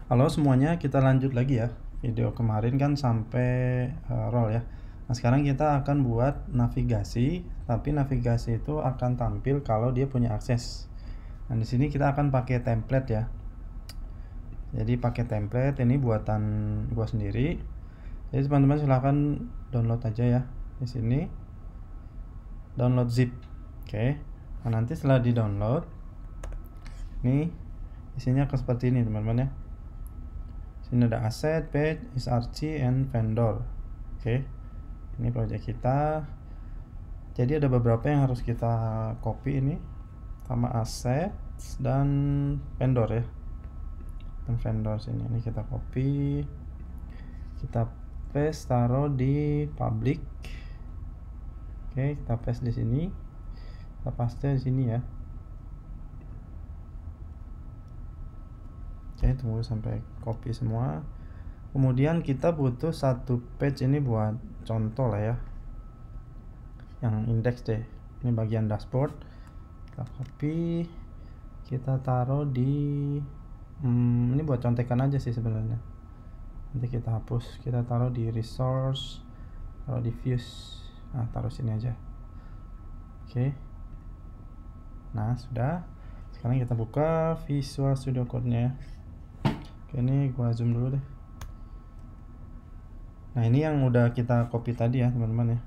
Halo semuanya, kita lanjut lagi ya. Video kemarin kan sampai roll ya. Nah, sekarang kita akan buat navigasi, tapi navigasi itu akan tampil kalau dia punya akses. Nah, di sini kita akan pakai template ya. Jadi pakai template ini buatan gua sendiri. Jadi teman-teman silahkan download aja ya. Di sini download zip. Oke. Nah, nanti setelah di-download, nih isinya akan seperti ini teman-teman ya. Sini ada asset, page, src, and vendor. Oke, ini project kita. Jadi ada beberapa yang harus kita copy ini, sama asset dan vendor ya. Dan vendor sini, ini kita copy, kita paste, taruh di public. Oke, kita paste di sini, kita paste di sini ya. Oke, tunggu sampai copy semua. Kemudian kita butuh satu page ini buat contoh lah ya, yang index deh. Ini bagian dashboard, kita copy, kita taruh di ini buat contekan aja sih sebenarnya. Nanti kita hapus, kita taruh di resource, taruh di views. Nah, taruh sini aja. Oke. Nah, sudah. Sekarang kita buka Visual Studio Code-nya. Oke, ini gua zoom dulu deh. Nah, ini yang udah kita copy tadi ya teman-teman ya,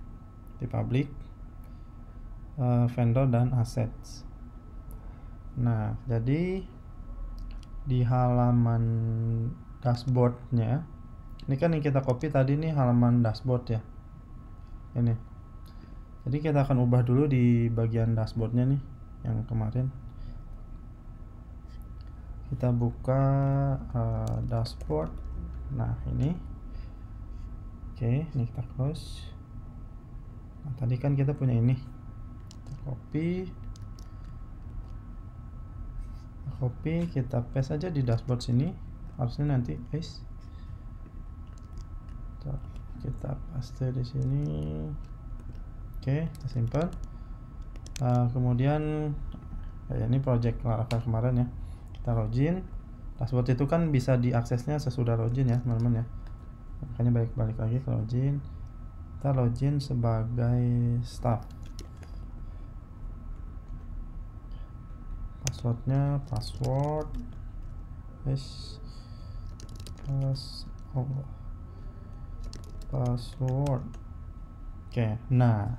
di public, vendor dan assets. Nah, jadi di halaman dashboardnya, ini kan yang kita copy tadi nih halaman dashboard ya, ini. Jadi kita akan ubah dulu di bagian dashboardnya nih yang kemarin. Kita buka dashboard. Nah, ini. Oke, ini kita close. Nah, tadi kan kita punya ini. Kita copy, kita paste aja di dashboard sini. Harusnya nanti guys. Kita paste di sini. Oke, kita simpan. Kemudian ini project Laravel kemarin ya. Kita login. Dashboard itu kan bisa diaksesnya sesudah login ya teman-teman ya. Makanya balik lagi ke login. Kita login sebagai staff. Passwordnya password password. Oke, nah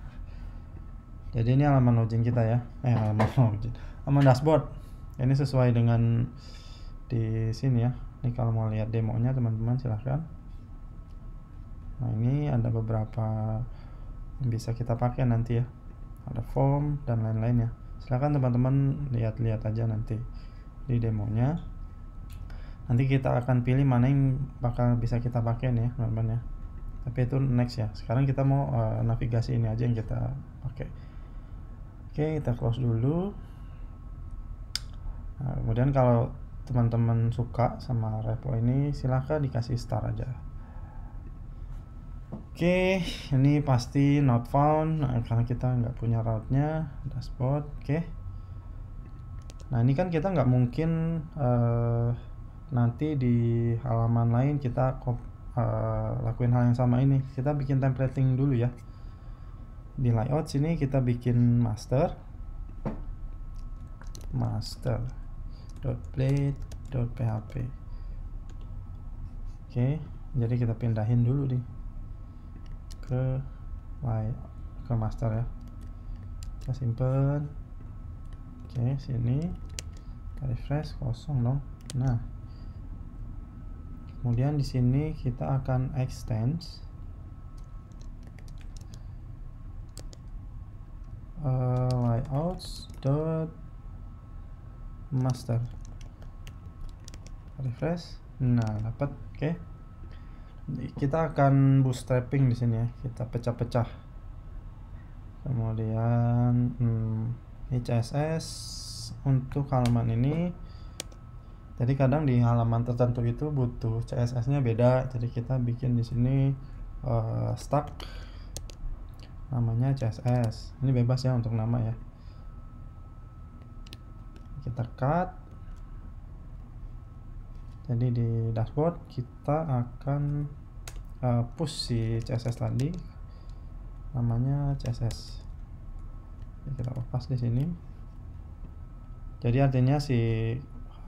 jadi ini halaman login kita ya, halaman dashboard. Ini sesuai dengan di sini ya. Ini kalau mau lihat demonya teman-teman silahkan. Nah, ini ada beberapa yang bisa kita pakai nanti ya, ada form dan lain-lain ya. Silahkan teman-teman lihat-lihat aja nanti di demonya. Nanti kita akan pilih mana yang bakal bisa kita pakai nih ya teman-teman ya. Tapi itu next ya. Sekarang kita mau navigasi ini aja yang kita pakai. Oke, kita close dulu. Nah, kemudian kalau teman-teman suka sama repo ini silahkan dikasih star aja. Oke, ini pasti not found. Nah, karena kita nggak punya route-nya, dashboard. Oke. Nah, ini kan kita nggak mungkin nanti di halaman lain kita lakuin hal yang sama ini. Kita bikin templating dulu ya. Di layout sini kita bikin master.plate.php. Oke, jadi kita pindahin dulu nih ke master ya. Kita simpen. Oke, sini kita refresh, kosong dong. Nah, kemudian di sini kita akan extend layouts.master. Refresh. Nah, dapat. Oke. Kita akan bootstrapping di sini ya. Kita pecah-pecah. Kemudian ini CSS untuk halaman ini. Jadi kadang di halaman tertentu itu butuh CSS-nya beda. Jadi kita bikin di sini stack namanya CSS. Ini bebas ya untuk nama ya. Kita cut. Jadi di dashboard kita akan push si CSS tadi, namanya CSS. Kita lepas di sini. Jadi artinya si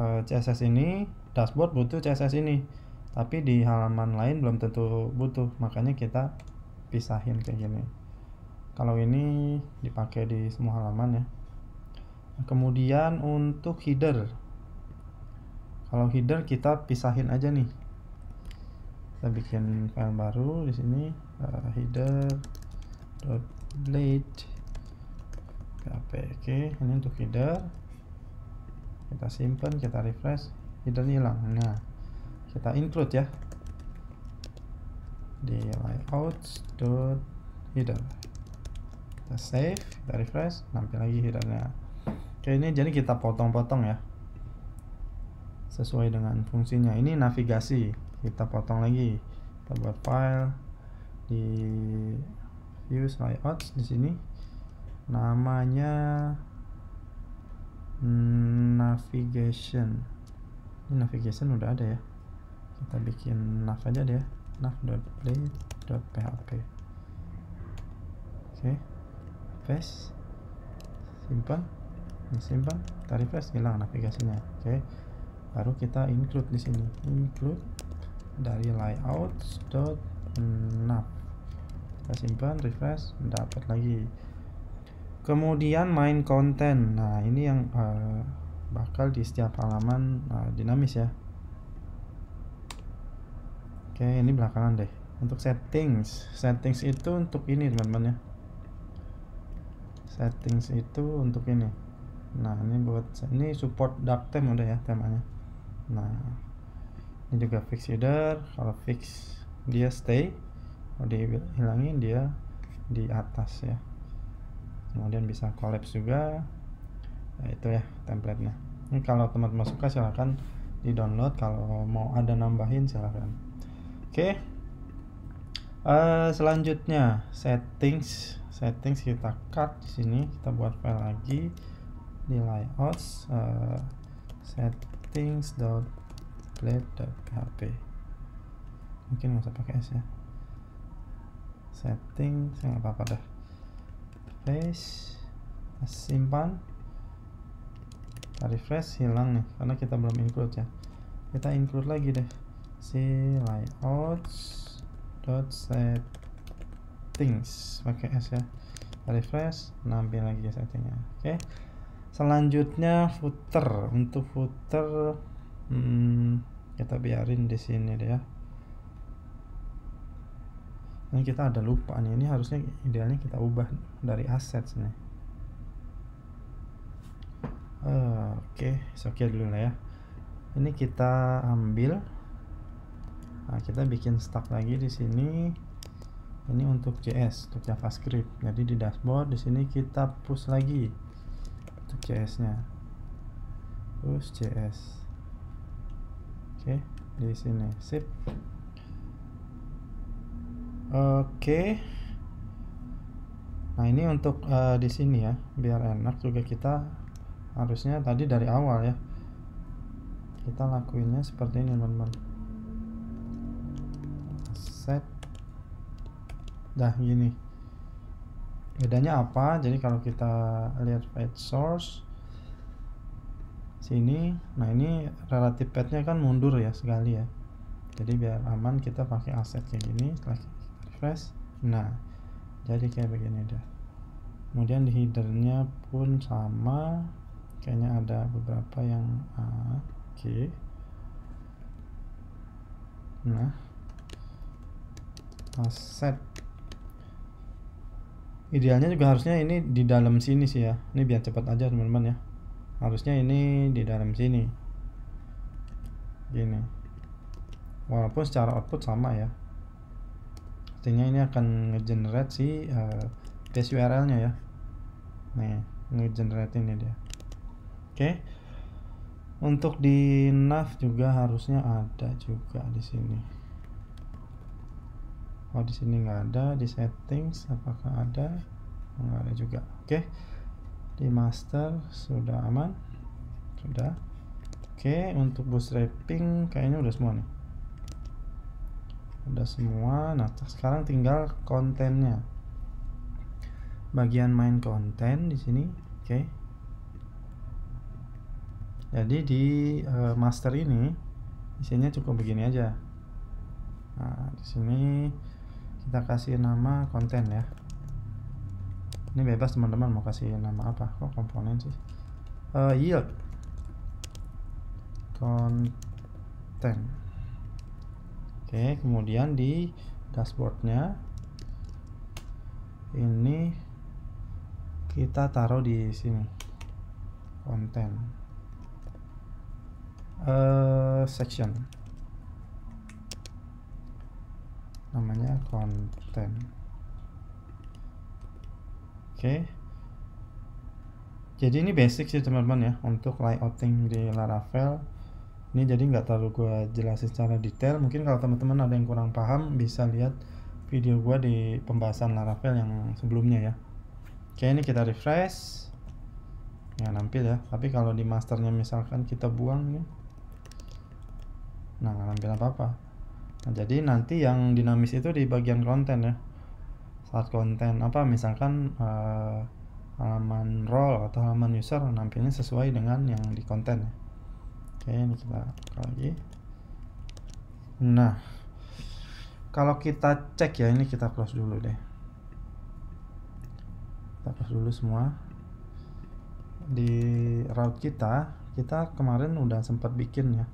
CSS ini, dashboard butuh CSS ini, tapi di halaman lain belum tentu butuh, makanya kita pisahin kayak gini. Kalau ini dipakai di semua halaman ya. Kemudian untuk header, kalau header kita pisahin aja nih. Kita bikin file baru di sini, header.blade php. Oke, ini untuk header. Kita simpan, kita refresh, headernya hilang. Nah, kita include ya di layouts.header. Kita save, kita refresh, nampil lagi headernya. Oke, ini jadi kita potong-potong ya sesuai dengan fungsinya. Ini navigasi, kita potong lagi. Kita buat file di views layouts di sini, namanya navigation. Ini navigation udah ada ya, kita bikin nav aja deh, nav.blade.php. Oke, paste, simpan, kita refresh, hilang navigasinya. Oke, baru kita include di sini, include dari layouts.nav. Kita simpan, refresh, dapat lagi. Kemudian main content. Nah, ini yang bakal di setiap halaman dinamis ya. Oke, ini belakangan deh. Untuk settings itu untuk ini teman-teman ya. Settings itu untuk ini. Nah, ini buat ini support dark theme udah ya temanya. Nah, ini juga fix header. Kalau fix dia stay, kalau dihilangin dia di atas ya. Kemudian bisa collapse juga. Nah, itu ya template-nya. Ini kalau teman-teman suka silahkan di download, kalau mau ada nambahin silahkan. Oke. Selanjutnya settings kita cut di sini, kita buat file lagi di layouts, settings.blade.php. Mungkin nggak usah pakai S ya, settings nggak apa-apa dah. Paste, simpan, kita refresh, hilang nih karena kita belum include ya. Kita include lagi deh si layouts.settings pakai S ya. Kita refresh, nampil lagi settingnya. Oke. Selanjutnya footer. Untuk footer kita biarin di sini deh ya. Ini kita ada lupa nih, ini harusnya idealnya kita ubah dari assets nih. Oke, dulu lah ya. Ini kita ambil, nah kita bikin stack lagi di sini. Ini untuk JS, untuk JavaScript. Jadi di dashboard di sini kita push lagi untuk JS-nya, push JS. Oke, di sini sip. Oke. Nah, ini untuk di sini ya, biar enak juga kita harusnya tadi dari awal ya. Kita lakuinnya seperti ini, teman-teman. Set. Dah gini. Bedanya apa? Jadi kalau kita lihat page source sini, nah ini relative path-nya kan mundur ya sekali ya. Jadi biar aman kita pakai aset kayak gini, setelah refresh. Nah, jadi kayak begini dah. Kemudian di headernya pun sama, kayaknya ada beberapa yang oke. Nah, aset idealnya juga harusnya ini di dalam sini sih ya. Ini biar cepat aja teman-teman ya. Harusnya ini di dalam sini gini, walaupun secara output sama ya. Artinya ini akan ngegenerate si base URL nya ya. Nih, ngegenerate ini dia. Oke. Untuk di nav juga harusnya ada juga di sini. Oh, di sini nggak ada. Di settings apakah ada? Nggak ada juga. Oke. Di master sudah aman. Sudah. Oke, untuk bootstrapping kayaknya udah semua nih. Udah semua. Nah, sekarang tinggal kontennya. Bagian main konten di sini. Oke. Jadi di master ini isinya cukup begini aja. Nah, di sini kita kasih nama konten ya. Ini bebas teman-teman mau kasih nama apa. Kok komponen sih? Yield konten. Oke, kemudian di dashboardnya ini kita taruh di sini konten section, namanya konten. Oke, jadi ini basic sih teman-teman ya untuk layouting di Laravel. Ini jadi nggak terlalu gue jelasin secara detail. Mungkin kalau teman-teman ada yang kurang paham bisa lihat video gue di pembahasan Laravel yang sebelumnya ya. Oke, ini kita refresh ya, nampil ya. Tapi kalau di masternya misalkan kita buang nih, nah nggak nampil apa-apa. Nah, jadi nanti yang dinamis itu di bagian konten ya. Saat konten apa misalkan halaman role atau halaman user nampilnya sesuai dengan yang di konten ya. Oke, ini kita buka lagi. Nah, kalau kita cek ya, ini kita close dulu deh. Kita close dulu semua. Di route kita kemarin udah sempat bikin ya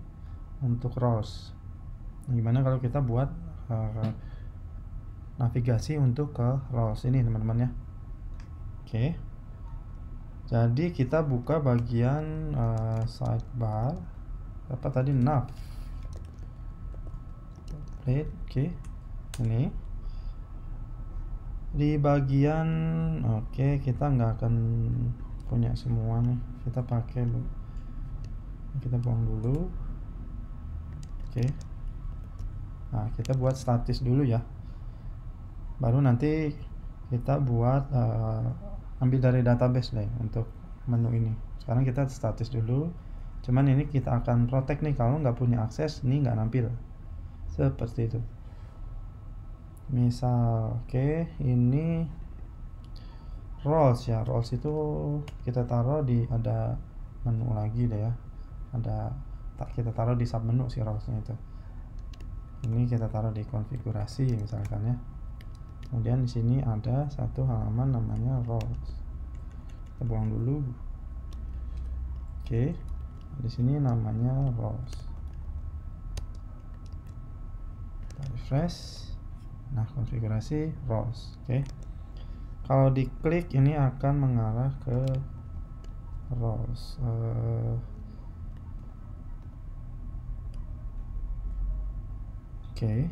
untuk roles. Gimana kalau kita buat navigasi untuk ke roles ini teman-teman ya. Oke. Jadi kita buka bagian sidebar apa tadi, nav. Oke. Ini di bagian kita nggak akan punya semua nih, kita buang dulu. Oke. Nah, kita buat statis dulu ya, baru nanti kita buat ambil dari database deh untuk menu ini. Sekarang kita statis dulu, cuman ini kita akan protect nih, kalau nggak punya akses nih nggak nampil seperti itu. Misal ini roles ya, roles itu kita taruh di ada menu lagi deh ya, kita taruh di sub menu si rolesnya itu. Ini kita taruh di konfigurasi misalkan ya. Kemudian di sini ada satu halaman namanya roles, kita buang dulu. Oke, di sini namanya roles, kita refresh. Nah, konfigurasi roles. Oke. Kalau diklik ini akan mengarah ke roles. Oke.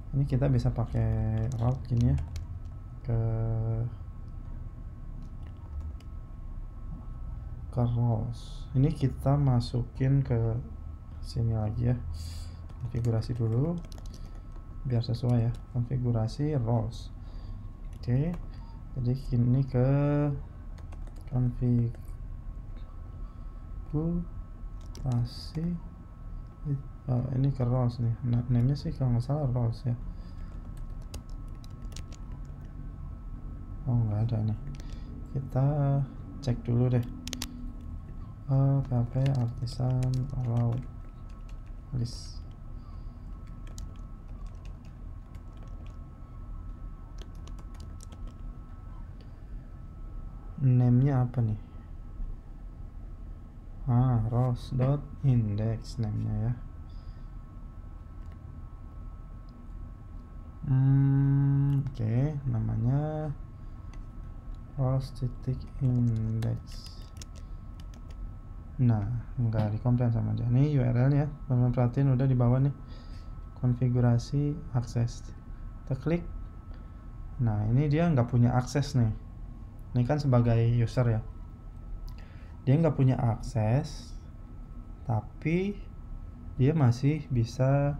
Ini kita bisa pakai route gini ya, ke roles. Ini kita masukin ke sini lagi ya, konfigurasi dulu biar sesuai ya, konfigurasi roles. Oke, jadi ini ke konfigurasi ini ke roles nih. Nah, name-nya sih kalau nggak salah roles ya. Oh, nggak ada nih, kita cek dulu deh. PHP artisan route list. Name-nya apa nih? Roles.index name-nya ya. Oke, namanya roles.index. Nah, enggak dikomplain sama dia. Nih URL-nya, teman-teman perhatiin udah di bawah nih, konfigurasi akses. Kita klik. Nah, ini dia nggak punya akses nih. Ini kan sebagai user ya, dia nggak punya akses, tapi dia masih bisa,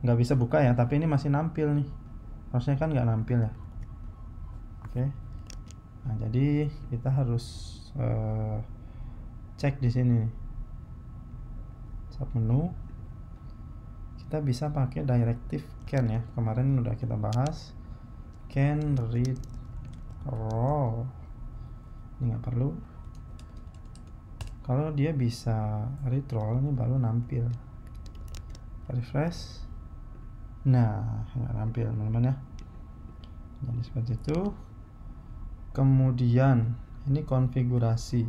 nggak bisa buka ya, tapi ini masih nampil nih. Harusnya kan nggak nampil ya. Oke. Nah, jadi kita harus cek di sini. Sub menu. Kita bisa pakai directive can ya. Kemarin udah kita bahas. Can read role. Ini nggak perlu. Kalau dia bisa read role, ini baru nampil. Refresh. Nah, nggak nampil teman-teman ya. Jadi seperti itu. Kemudian ini konfigurasi.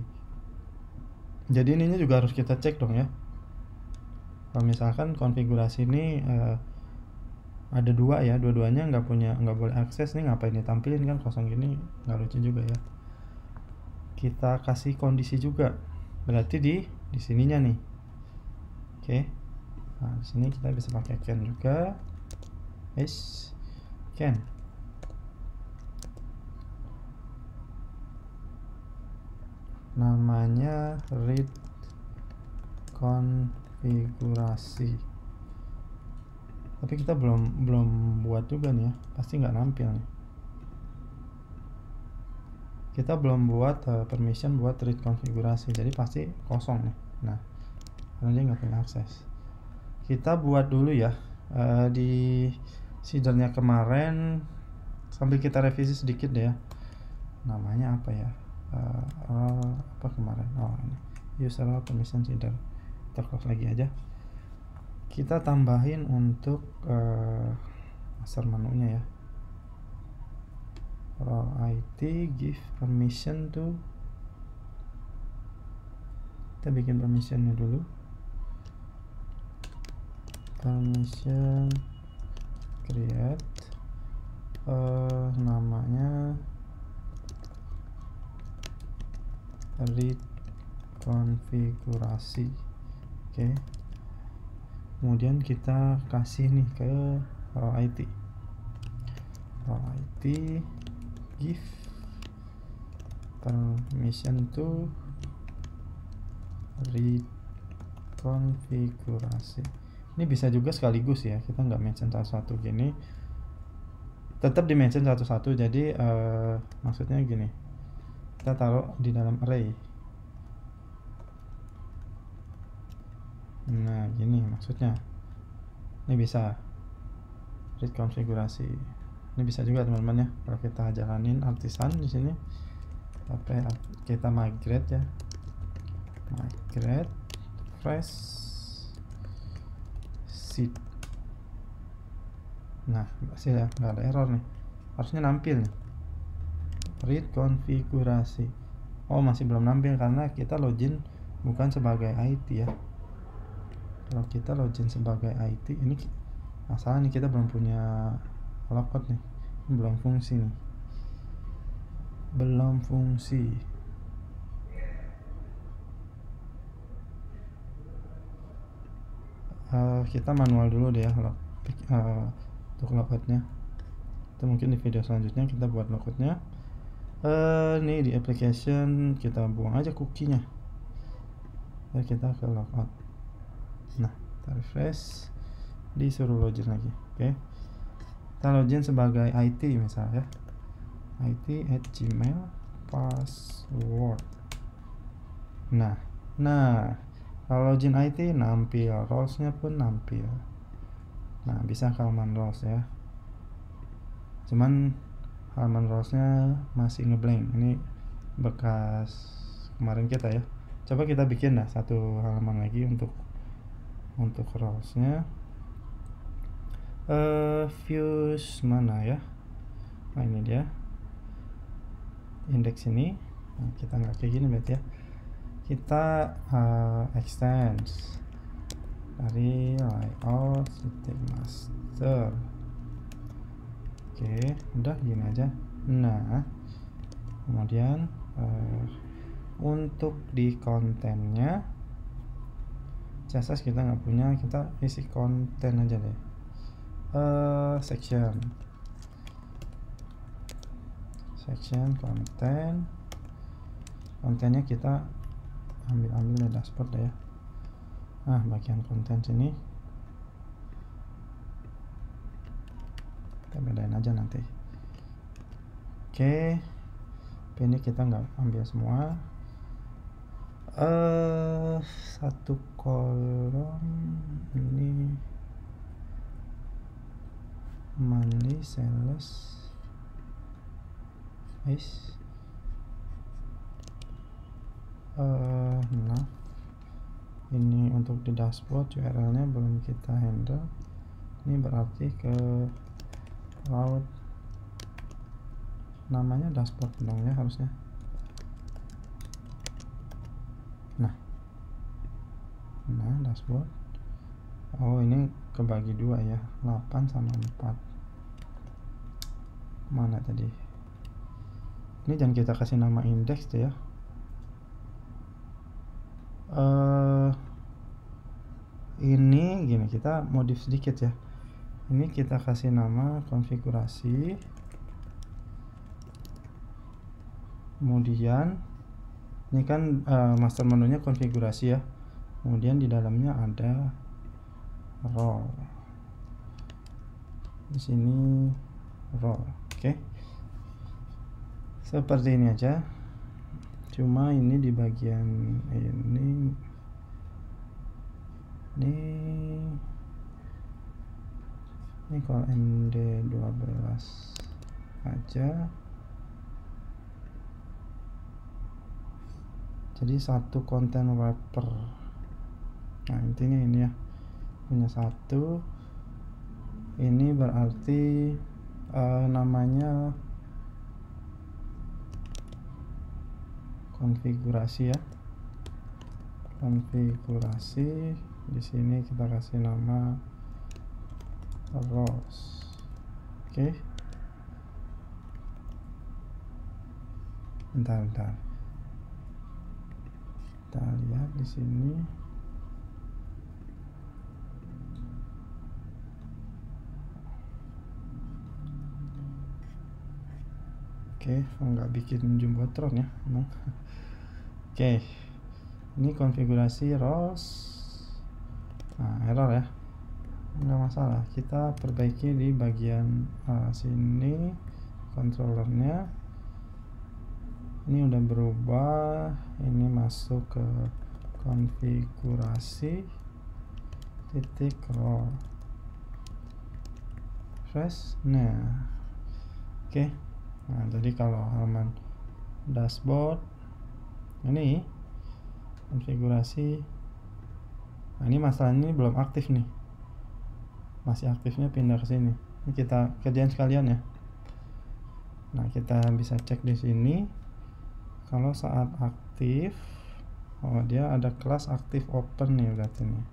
Jadi ininya juga harus kita cek dong ya. Kalau misalkan konfigurasi ini ada dua ya, dua-duanya nggak boleh akses, nih ngapain ditampilin kan kosong gini, nggak lucu juga ya. Kita kasih kondisi juga, berarti di sininya nih. Oke. Nah, di sini kita bisa pakai can juga. Can. Namanya read konfigurasi. Tapi kita belum buat juga nih ya, pasti nggak nampil nih. Kita belum buat permission buat read konfigurasi, jadi pasti kosong nih. Nah, karena dia nggak punya akses. Kita buat dulu ya di seedernya kemarin, sambil kita revisi sedikit deh ya. Namanya apa ya? Apa kemarin? Oh, ini user permission seeder. Kita close lagi aja. Kita tambahin untuk master menunya ya. Role IT give permission to, kita bikin permissionnya dulu. Permission create, namanya read konfigurasi. Oke. Kemudian kita kasih nih ke role IT. Role IT give permission to read konfigurasi. Ini bisa juga sekaligus ya, kita nggak mention satu-satu gini, tetap di mention satu-satu. Jadi maksudnya gini, kita taruh di dalam array. Nah, gini maksudnya. Ini bisa read konfigurasi. Ini bisa juga teman-teman ya. Kalau kita jalanin artisan di sini, tapi kita migrate ya. Migrate fresh seed. Nah, masih ya, nggak ada error nih. Harusnya nampil nih. Read konfigurasi. Oh, masih belum nampil karena kita login bukan sebagai IT ya. Kalau kita login sebagai IT, ini masalah nih, kita belum punya logout nih, ini belum fungsi nih, belum fungsi. Kita manual dulu deh ya untuk logoutnya. Itu mungkin di video selanjutnya kita buat logoutnya. Nih di application kita buang aja cookie-nya. Kita ke logout. Nah, kita refresh, disuruh login lagi. Oke. Kita login sebagai IT misalnya, IT@gmail, password. Nah, kalau login IT nampil, roles-nya pun nampil. Nah, bisa halaman roles ya. Cuman halaman roles-nya masih ngeblank. Ini bekas kemarin kita ya. Coba kita bikin dah satu halaman lagi untuk roles-nya. Views mana ya? Nah, ini dia. Index ini. Nah, kita nggak kayak gini berarti ya. Kita extend dari layout titik master. Oke, udah gini aja. Nah, kemudian untuk di kontennya, CSS kita nggak punya, kita isi konten aja deh. Section kontennya kita ambil dari dashboard ya. Nah, bagian konten sini kita bedain aja nanti. Oke, Tapi ini kita nggak ambil semua. Satu kolom ini monthly sales is nah ini untuk di dashboard URL nya belum kita handle. Ini berarti ke laut, namanya dashboard dong ya harusnya. Nah dashboard, oh ini kebagi dua ya, 8 sama 4. Mana tadi? Ini jangan kita kasih nama indeks tuh ya. Ini gini, kita modif sedikit ya. Ini kita kasih nama konfigurasi, kemudian ini kan master menunya konfigurasi ya, kemudian di dalamnya ada role, di sini role. Oke. Seperti ini aja, cuma ini di bagian ini kalau ND12 aja, jadi satu konten wrapper. Nah intinya ini ya, punya satu. Ini berarti namanya konfigurasi ya, konfigurasi. Di sini kita kasih nama rows. Oke. Bentar. Kita lihat di sini. Oke, nggak bikin jumbotron ya, emang. Oke, ini konfigurasi rows. Nah, error ya, nggak masalah, kita perbaiki di bagian sini. Controllernya ini udah berubah, ini masuk ke konfigurasi titik row fresh. Nah oke. Nah jadi kalau halaman dashboard ini konfigurasi, nah ini masalahnya belum aktif nih, masih aktifnya pindah ke sini. Ini kita kerjain sekalian ya. Nah kita bisa cek di sini kalau saat aktif, oh dia ada kelas aktif open nih berarti nih.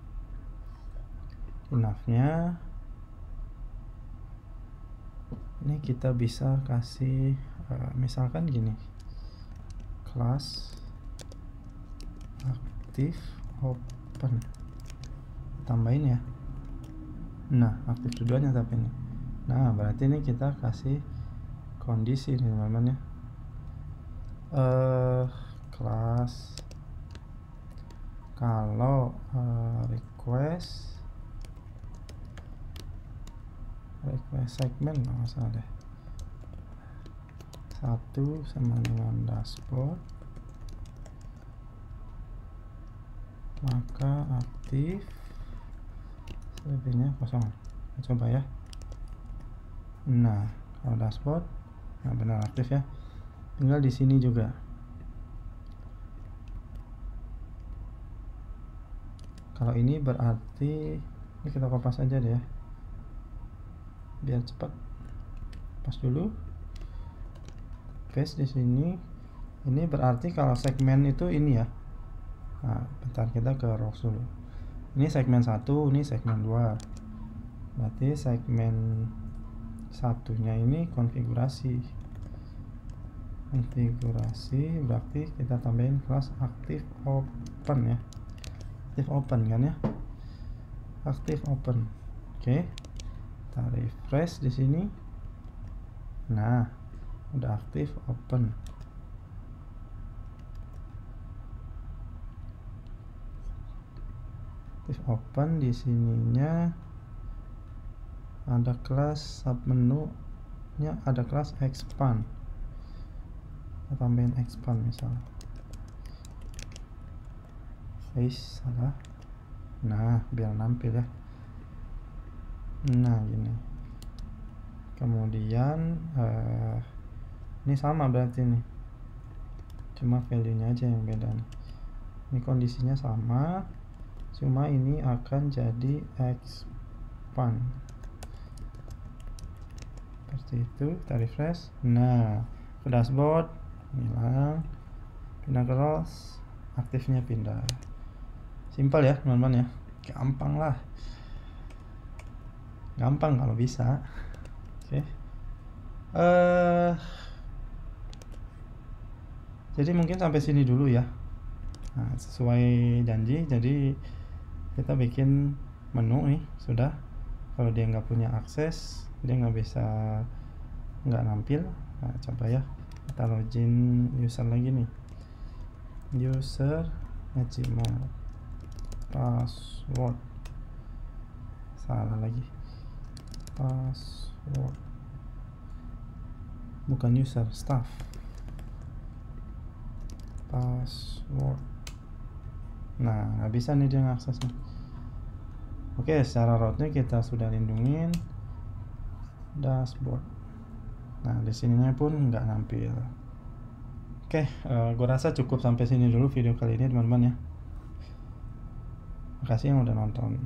Enavnya ini kita bisa kasih misalkan gini, kelas aktif open, tambahin ya. Nah aktif tujuannya tapi ini, nah berarti ini kita kasih kondisi nih teman-teman ya, kelas kalau request segmen nggak masalah deh, 1 sama dengan dashboard, maka aktif, selebihnya kosong. Kita coba ya. Nah kalau dashboard nah benar aktif ya, tinggal di sini juga. Kalau ini berarti ini kita kopas aja deh ya, biar cepat. Pas dulu, paste di sini. Ini berarti kalau segmen itu ini ya. Nah, bentar kita ke rows dulu. Ini segmen 1, ini segmen 2. Berarti segmen satunya ini konfigurasi. Konfigurasi berarti kita tambahin kelas aktif open ya. Aktif open kan ya? Aktif open. Oke. Kita refresh di sini. Nah, udah aktif open. Aktif open di sininya ada kelas submenu nya, ada kelas expand. kita tambahin expand misalnya. Salah. Nah, biar nampil ya. Nah, gini. Kemudian ini sama berarti nih, cuma value-nya aja yang beda nih. Ini kondisinya sama, cuma ini akan jadi expand seperti itu. Kita refresh. Nah, ke dashboard hilang, pindah ke rows, aktifnya pindah. Simpel ya teman-teman ya, gampang lah, gampang kalau bisa. Oke. Jadi mungkin sampai sini dulu ya. Nah, sesuai janji, jadi kita bikin menu nih sudah. Kalau dia nggak punya akses, dia nggak bisa, nggak nampil. Nah, coba ya, kita login user lagi nih, user @gmail, password salah lagi, password bukan user, staff, password. Nah, nggak bisa nih dia ngakses nih. Oke, secara route-nya kita sudah lindungin dashboard. Nah, di sininya pun nggak nampil. Oke, gue rasa cukup sampai sini dulu video kali ini teman-teman ya. Makasih yang udah nonton.